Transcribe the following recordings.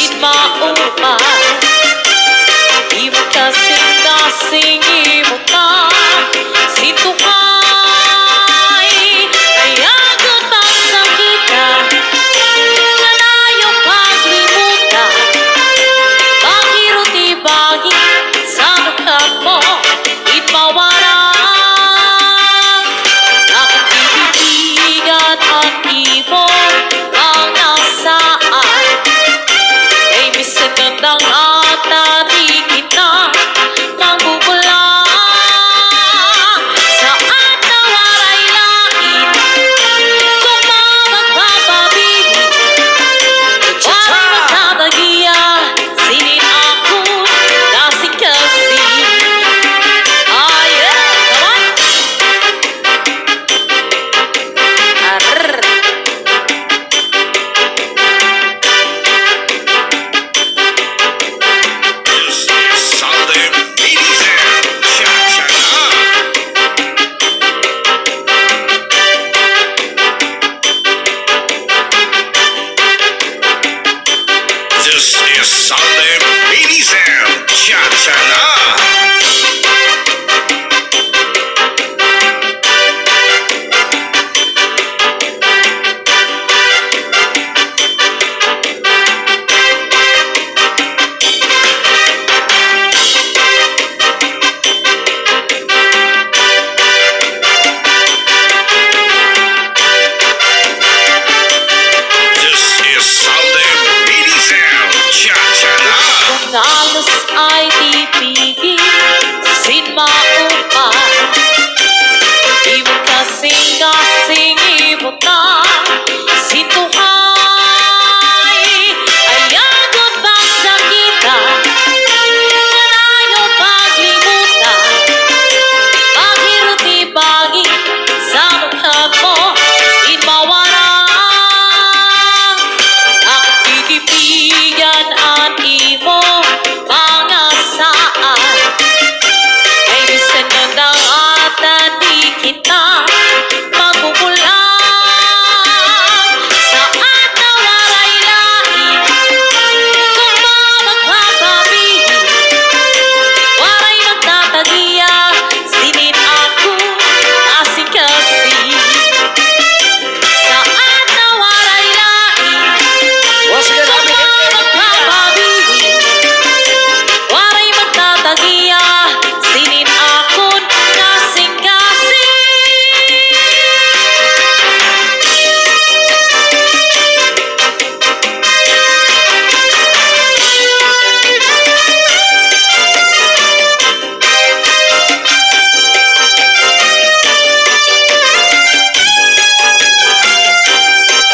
Sin maupa Imo kasing-kasing imo ta Si Tuhay Ayagot ang sakita Kanayo paglimutan Pagirot-ibagi Sa lukat mo Ipawara Nakatitigan ang imo Ang nasaan Ay misinandang at di kita Mangbubula Saan nawaray lain Kung magpapabili Waray magtatagiya Sinin ako kasi Ah yeah, come on Arrrr This is Sunday Ladies and Cha-cha-na. This is Sunday Ladies and Cha-cha-na. This is Sunday Ladies and Cha-cha-na. Kung alos ay tipigil Sin maupa Imo kasing-kasing imo ta Si Tuhay Ayagot bang sakita Kanayo paglimutan Pagirot-ibagi Sa lukat mo Inmawara Nakatitigan ang imo mga saan Ay misinandang at di kita Magbubula Saan nawaray lain Kung magpapabili Waray magtatagiya Sinin ako kasi Saan nawaray lain Once again, Kung happy birthday. magpapabili Waray magtatagiya Sinin akon kasing-kasing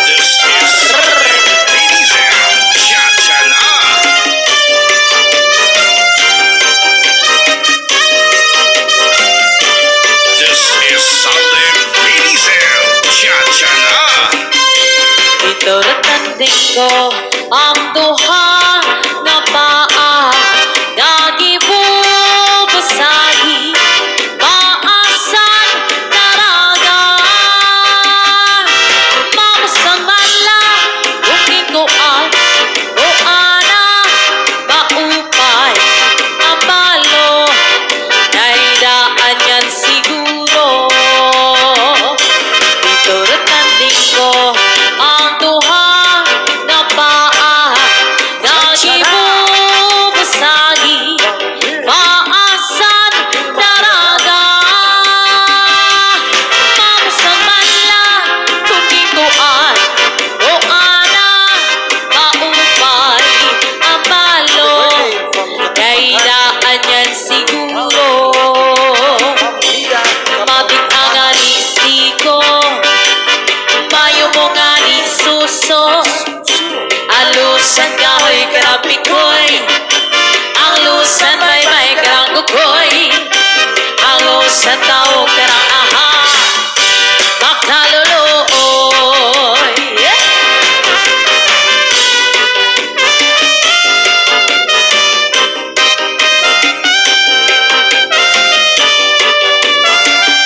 This is Sunday Ladies and Cha-cha-na. This is Sunday Ladies and Cha-cha-na. Ito natanding ko ang duha nga paa nga gibubusahi maasan taraga mamusang manlang kung ikuan o ana maupay abalo naidaan yan siguro Ito natanding ko ang duha nga paa nga gibubusahi maasan taraga mamusang manlang kung ikuan o ana maupay abalo naidaan yan siguro Mabit-angan isiko Mayo mo nga ni suso Alusan kahoy karapikoy Ang lusan may karang kukoy Ang lusan tao karang